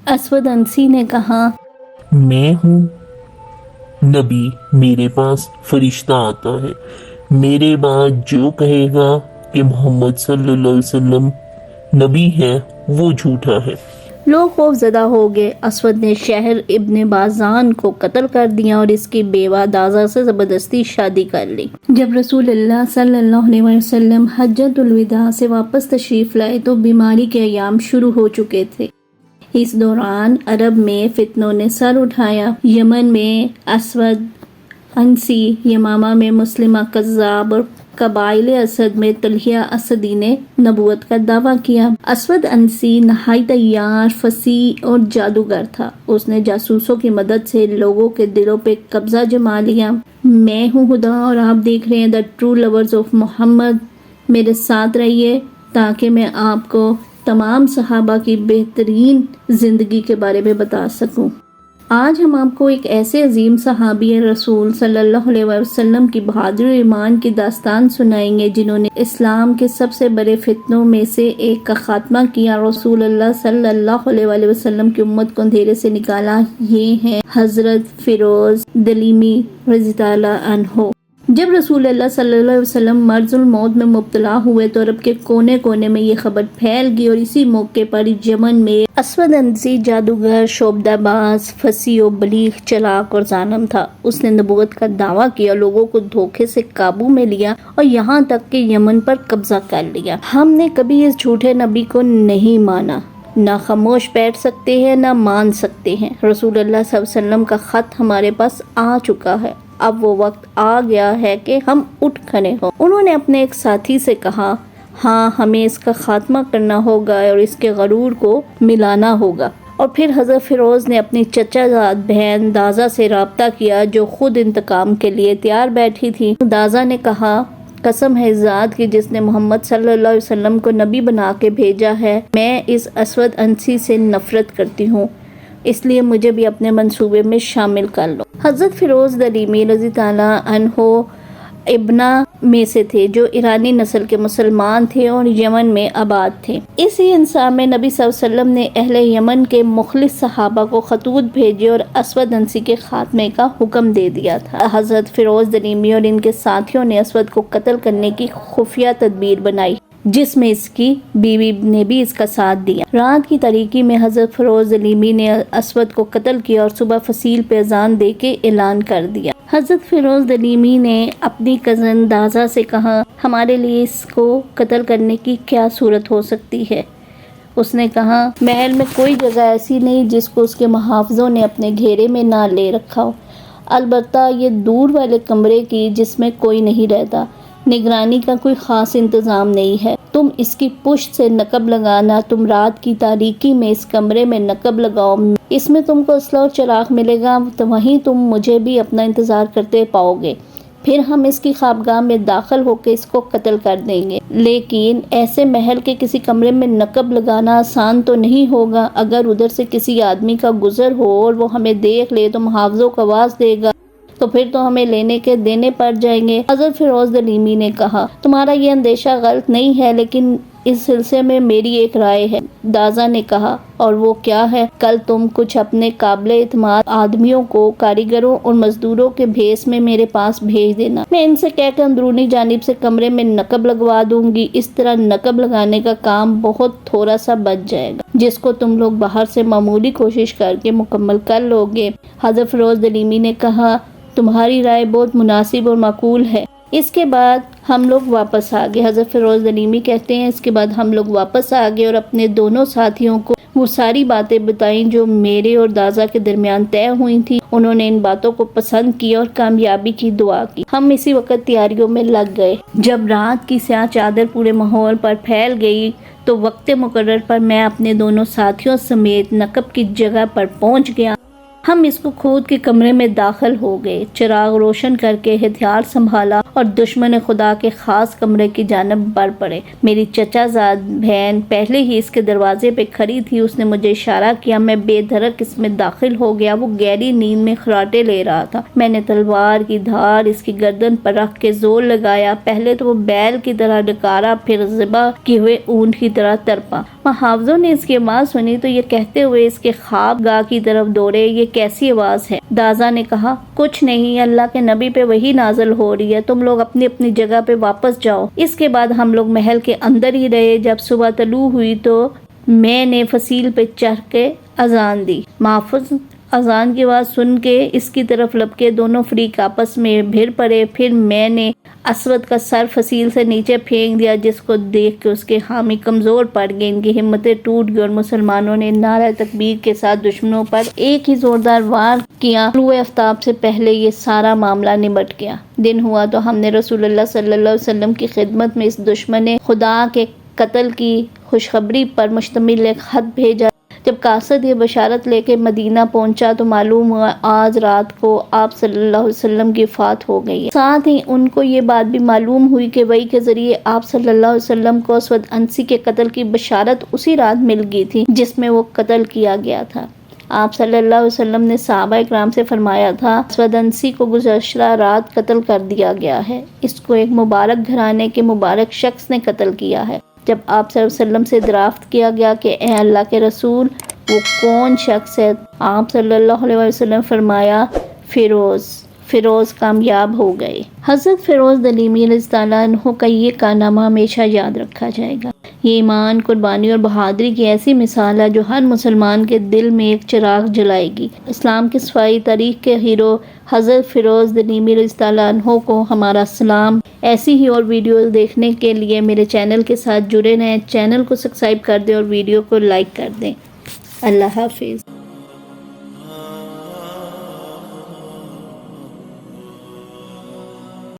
اسود انسی نے کہا، میں ہوں نبی، میرے پاس فرشتہ آتا ہے، میرے بعد جو کہے گا کہ محمد صلی اللہ علیہ وسلم نبی ہے وہ جھوٹا ہے۔ لوگ خوف زدہ ہو گئے۔ اسود نے شہر ابن بازان کو قتل کر دیا اور اس کی بیوہ دازہ سے زبردستی شادی کر لی۔ جب رسول اللہ صلی اللہ علیہ وسلم حجۃ الوداع سے واپس تشریف لائے تو بیماری کے ایام شروع ہو چکے تھے۔ اس دوران عرب میں فتنوں نے سر اٹھایا۔ یمن میں اسود انسی، یمامہ میں مسلمہ کذاب اور قبائل اسد میں طلحہ اسدی نے نبوت کا دعویٰ کیا۔ اسود انسی نہایت عیار، فصیح اور جادوگر تھا۔ اس نے جاسوسوں کی مدد سے لوگوں کے دلوں پہ قبضہ جما لیا۔ میں ہوں خدا اور آپ دیکھ رہے ہیں دا ٹرو لورز آف محمد، میرے ساتھ رہیے تاکہ میں آپ کو تمام صحابہ کی بہترین زندگی کے بارے میں بتا سکوں۔ آج ہم آپ کو ایک ایسے عظیم صحابی رسول صلی اللہ علیہ وسلم کی بہادری اور ایمان کی داستان سنائیں گے جنہوں نے اسلام کے سب سے بڑے فتنوں میں سے ایک کا خاتمہ کیا، رسول اللہ صلی اللہ علیہ وسلم کی امت کو اندھیرے سے نکالا۔ یہ ہیں حضرت فیروز دلیمی رضی اللہ عنہ۔ جب رسول اللہ صلی اللہ علیہ وسلم مرض الموت میں مبتلا ہوئے تو عرب کے کونے کونے میں یہ خبر پھیل گئی اور اسی موقع پر یمن میں اسود انسی جادوگر، شعبدہ باز، فصیح و بلیغ، چلاک اور ظالم تھا۔ اس نے نبوت کا دعویٰ کیا، لوگوں کو دھوکے سے قابو میں لیا اور یہاں تک کہ یمن پر قبضہ کر لیا۔ ہم نے کبھی اس جھوٹے نبی کو نہیں مانا، نہ خاموش بیٹھ سکتے ہیں نہ مان سکتے ہیں۔ رسول اللہ صلی اللہ علیہ وسلم کا خط ہمارے پاس آ چکا ہے، اب وہ وقت آ گیا ہے کہ ہم اٹھ کھڑے ہوں۔ انہوں نے اپنے ایک ساتھی سے کہا، ہاں ہمیں اس کا خاتمہ کرنا ہوگا اور اس کے غرور کو ملانا ہوگا۔ اور پھر حضرت فیروز نے اپنی چچا زاد بہن دازہ سے رابطہ کیا جو خود انتقام کے لیے تیار بیٹھی تھی۔ دازہ نے کہا، قسم ہے ذات کی جس نے محمد صلی اللہ علیہ وسلم کو نبی بنا کے بھیجا ہے، میں اس اسود انسی سے نفرت کرتی ہوں، اس لیے مجھے بھی اپنے منصوبے میں شامل کر لو۔ حضرت فیروز دلیمی رضی اللہ عنہ ابنا میں سے تھے جو ایرانی نسل کے مسلمان تھے اور یمن میں آباد تھے۔ اسی انسان میں نبی صلی اللہ علیہ وسلم نے اہل یمن کے مخلص صحابہ کو خطوط بھیجے اور اسود انسی کے خاتمے کا حکم دے دیا تھا۔ حضرت فیروز دلیمی اور ان کے ساتھیوں نے اسود کو قتل کرنے کی خفیہ تدبیر بنائی جس میں اس کی بیوی نے بھی اس کا ساتھ دیا۔ رات کی تاریکی میں حضرت فیروز دلیمی نے اسود کو قتل کیا اور صبح فصیل پہ اذان دے کے اعلان کر دیا۔ حضرت فیروز دلیمی نے اپنی کزن دازہ سے کہا، ہمارے لیے اس کو قتل کرنے کی کیا صورت ہو سکتی ہے؟ اس نے کہا، محل میں کوئی جگہ ایسی نہیں جس کو اس کے محافظوں نے اپنے گھیرے میں نہ لے رکھا ہو، البتہ یہ دور والے کمرے کی جس میں کوئی نہیں رہتا۔ نگرانی کا کوئی خاص انتظام نہیں ہے، تم اس کی پشت سے نقب لگانا، تم رات کی تاریکی میں اس کمرے میں نقب لگاؤ، اس میں تم کو اسلحہ اور چراغ ملے گا، تو وہیں تم مجھے بھی اپنا انتظار کرتے پاؤ گے، پھر ہم اس کی خوابگاہ میں داخل ہو کے اس کو قتل کر دیں گے۔ لیکن ایسے محل کے کسی کمرے میں نقب لگانا آسان تو نہیں ہوگا، اگر ادھر سے کسی آدمی کا گزر ہو اور وہ ہمیں دیکھ لے تو محافظوں کو آواز دے گا تو پھر تو ہمیں لینے کے دینے پڑ جائیں گے۔ حضرت فیروز دلیمی نے کہا، تمہارا یہ اندیشہ غلط نہیں ہے، لیکن اس سلسلے میں میری ایک رائے ہے۔ دازہ نے کہا، اور وہ کیا ہے؟ کل تم کچھ اپنے قابل اعتماد آدمیوں کو کاریگروں اور مزدوروں کے بھیس میں میرے پاس بھیج دینا، میں ان سے کہہ کے اندرونی جانب سے کمرے میں نقب لگوا دوں گی۔ اس طرح نقب لگانے کا کام بہت تھوڑا سا بچ جائے گا جس کو تم لوگ باہر سے معمولی کوشش کر کے مکمل کر لو گے۔ حضرت فیروز دلیمی نے کہا، تمہاری رائے بہت مناسب اور معقول ہے۔ اس کے بعد ہم لوگ واپس آ گئے۔ حضرت فیروز دلیمی کہتے ہیں، اس کے بعد ہم لوگ واپس آ گئے اور اپنے دونوں ساتھیوں کو وہ ساری باتیں بتائیں جو میرے اور دازہ کے درمیان طے ہوئی تھی۔ انہوں نے ان باتوں کو پسند کیا اور کامیابی کی دعا کی۔ ہم اسی وقت تیاریوں میں لگ گئے۔ جب رات کی سیاہ چادر پورے ماحول پر پھیل گئی تو وقت مقرر پر میں اپنے دونوں ساتھیوں سمیت نقب کی جگہ پر پہنچ گیا۔ ہم اس کو کھود کے کمرے میں داخل ہو گئے، چراغ روشن کر کے ہتھیار سنبھالا اور دشمن خدا کے خاص کمرے کی جانب بڑھ پڑے۔ میری چچا زاد بہن پہلے ہی اس کے دروازے پہ کھڑی تھی، اس نے مجھے اشارہ کیا، میں بے دھڑک اس میں داخل ہو گیا۔ وہ گہری نیند میں خراٹے لے رہا تھا۔ میں نے تلوار کی دھار اس کی گردن پر رکھ کے زور لگایا۔ پہلے تو وہ بیل کی طرح ڈکارا، پھر ذبح کیے ہوئے اونٹ کی طرح تڑپا۔ محافظوں نے اس کی آواز سنی تو یہ کہتے ہوئے اس کے خواب گاہ کی طرف دوڑے، یہ کیسی آواز ہے؟ دازا نے کہا، کچھ نہیں، اللہ کے نبی پہ وہی نازل ہو رہی ہے، تم لوگ اپنی اپنی جگہ پہ واپس جاؤ۔ اس کے بعد ہم لوگ محل کے اندر ہی رہے۔ جب صبح طلوع ہوئی تو میں نے فصیل پہ چڑھ کے اذان دی۔ محافظ اذان کی آواز سن کے اس کی طرف لپکے، دونوں فریق آپس میں بھر پڑے۔ پھر میں نے اسود کا سر فصیل سے نیچے پھینک دیا، جس کو دیکھ کے اس کے حامی کمزور پڑ گئے، ان کی ہمتیں ٹوٹ گئی اور مسلمانوں نے نعرہ تکبیر کے ساتھ دشمنوں پر ایک ہی زوردار وار کیا۔ طلوع آفتاب سے پہلے یہ سارا معاملہ نمٹ گیا۔ دن ہوا تو ہم نے رسول اللہ صلی اللہ علیہ وسلم کی خدمت میں اس دشمن خدا کے قتل کی خوشخبری پر مشتمل ایک خط بھیجا۔ جب قاصد یہ بشارت لے کے مدینہ پہنچا تو معلوم ہوا آج رات کو آپ صلی اللہ علیہ وسلم کی وفات ہو گئی ہے۔ ساتھ ہی ان کو یہ بات بھی معلوم ہوئی کہ وحی کے ذریعے آپ صلی اللہ علیہ وسلم کو اسود عنسی کے قتل کی بشارت اسی رات مل گئی تھی جس میں وہ قتل کیا گیا تھا۔ آپ صلی اللہ علیہ وسلم نے صحابہ اکرام سے فرمایا تھا، اسود عنسی کو گزشتہ رات قتل کر دیا گیا ہے، اس کو ایک مبارک گھرانے کے مبارک شخص نے قتل کیا ہے۔ جب آپ صلی اللہ علیہ وسلم سے دریافت کیا گیا کہ اے اللہ کے رسول وہ کون شخص ہے، آپ صلی اللہ علیہ وسلم فرمایا، فیروز کامیاب ہو گئے۔ حضرت فیروز دلیمی رضی اللہ عنہ کا یہ کارنامہ ہمیشہ یاد رکھا جائے گا۔ یہ ایمان، قربانی اور بہادری کی ایسی مثال ہے جو ہر مسلمان کے دل میں ایک چراغ جلائے گی۔ اسلام کی صفائی تاریخ کے ہیرو حضرت فیروز دلیمی رضی اللہ عنہ کو ہمارا سلام۔ ایسی ہی اور ویڈیوز دیکھنے کے لیے میرے چینل کے ساتھ جڑے رہیں، چینل کو سبسکرائب کر دیں اور ویڈیو کو لائک کر دیں۔ اللہ حافظ۔